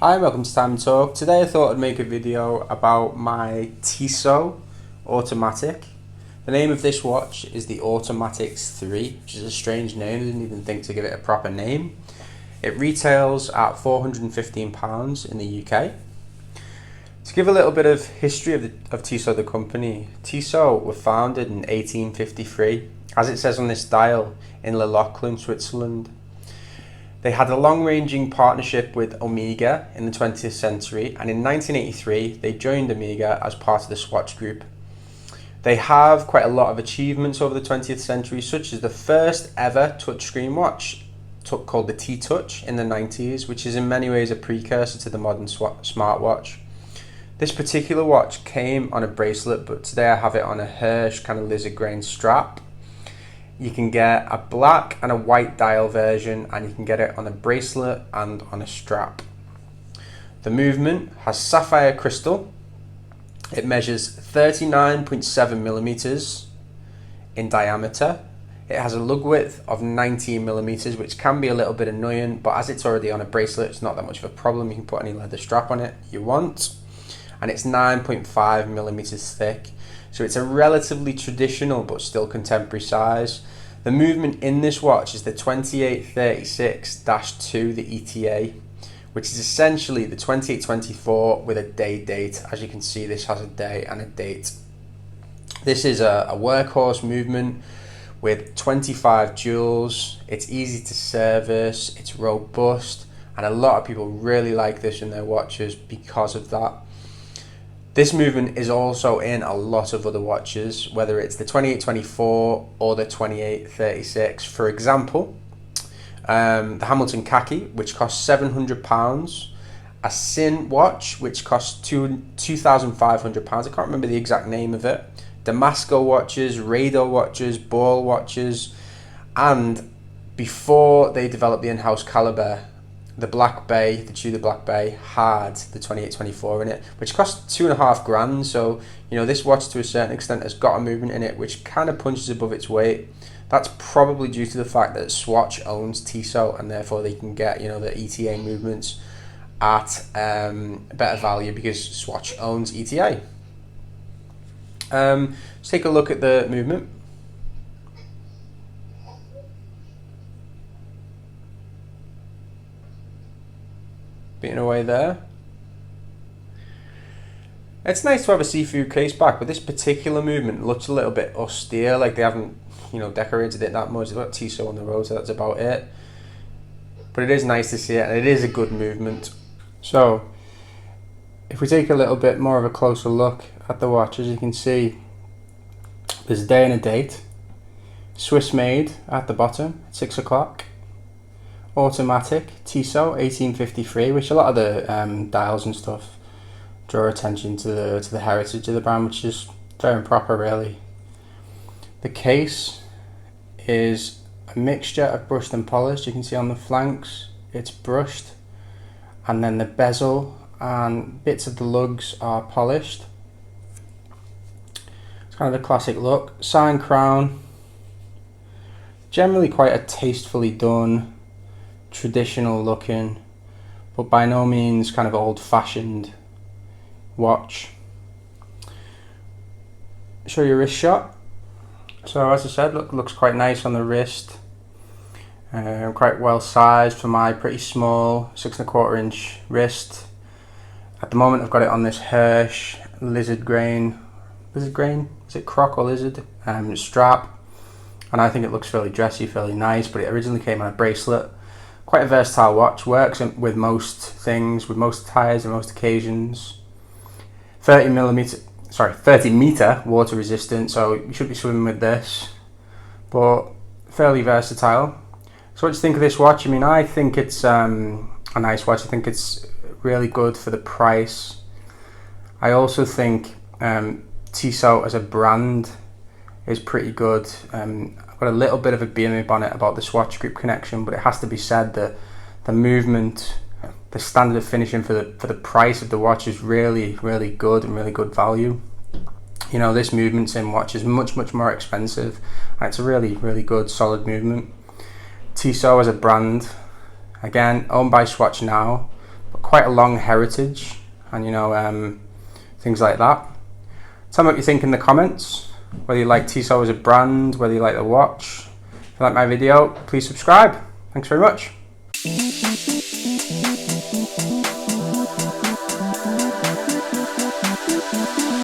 Hi, welcome to Time and Talk. Today I thought I'd make a video about my Tissot Automatic. The name of this watch is the Automatic 3, which is a strange name. I didn't even think to give it a proper name. It retails at £415 in the UK. To give a little bit of history of Tissot, the company, Tissot were founded in 1853, as it says on this dial, in Le Locle, Switzerland. They had a long-ranging partnership with Omega in the 20th century, and in 1983 they joined Omega as part of the Swatch group. They have quite a lot of achievements over the 20th century, such as the first ever touchscreen watch called the T-Touch in the 90s, which is in many ways a precursor to the modern smartwatch. This particular watch came on a bracelet, but today I have it on a Hirsch kind of lizard grain strap. You can get a black and a white dial version, and you can get it on a bracelet and on a strap. The movement has sapphire crystal. It measures 39.7 millimeters in diameter. It has a lug width of 19 millimeters, which can be a little bit annoying, but as it's already on a bracelet, it's not that much of a problem. You can put any leather strap on it you want. And it's 9.5 millimeters thick. So it's a relatively traditional but still contemporary size. The movement in this watch is the 2836-2, the ETA, which is essentially the 2824 with a day date. As you can see, this has a day and a date. This is a workhorse movement with 25 jewels. It's easy to service, it's robust, and a lot of people really like this in their watches because of that. This movement is also in a lot of other watches, whether it's the 2824 or the 2836. For example, the Hamilton Khaki, which costs £700, a Sin watch, which costs £2,500. I can't remember the exact name of it. Damasco watches, Radar watches, Ball watches, and before they developed the in-house caliber, the Black Bay, the Tudor Black Bay had the 2824 in it, which cost £2,500. So, you know, this watch to a certain extent has got a movement in it which kind of punches above its weight. That's probably due to the fact that Swatch owns Tissot, and therefore they can get, you know, the ETA movements at better value because Swatch owns ETA. Let's take a look at the movement. Beating away there. It's nice to have a see-through case back, but this particular movement looks a little bit austere, like they haven't, you know, decorated it that much. They've got Tissot on the road, so that's about it. But it is nice to see it, and it is a good movement. So, if we take a little bit more of a closer look at the watch, as you can see, there's a day and a date. Swiss made at the bottom, 6 o'clock. Automatic Tissot 1853, which a lot of the dials and stuff draw attention to the heritage of the brand, which is very proper, really. The case is a mixture of brushed and polished. You can see on the flanks it's brushed, and then the bezel and bits of the lugs are polished. It's kind of a classic look. Sign crown, generally quite a tastefully done, traditional looking, but by no means kind of old-fashioned watch. Show you a wrist shot. So as I said, looks quite nice on the wrist. Quite well sized for my pretty small 6¼ inch wrist. At the moment I've got it on this Hirsch lizard grain, is it croc or lizard strap, and I think it looks fairly dressy, fairly nice, but it originally came on a bracelet. Quite a versatile watch, works with most things, with most tires and most occasions. 30 meter water resistant, so you should be swimming with this, but fairly versatile. So what do you think of this watch? I mean, I think it's a nice watch. I think it's really good for the price. I also think Tissot as a brand is pretty good. I've got a little bit of a beaming on it about the Swatch group connection, but it has to be said that the movement, the standard of finishing for the price of the watch is really, really good and really good value. You know, this movement's in watch is much more expensive, and it's a really, really good solid movement. Tissot as a brand, again owned by Swatch now, but quite a long heritage, and things like that. Tell me what you think in the comments, whether you like Tissot as a brand, whether you like the watch. If you like my video, please subscribe. Thanks very much.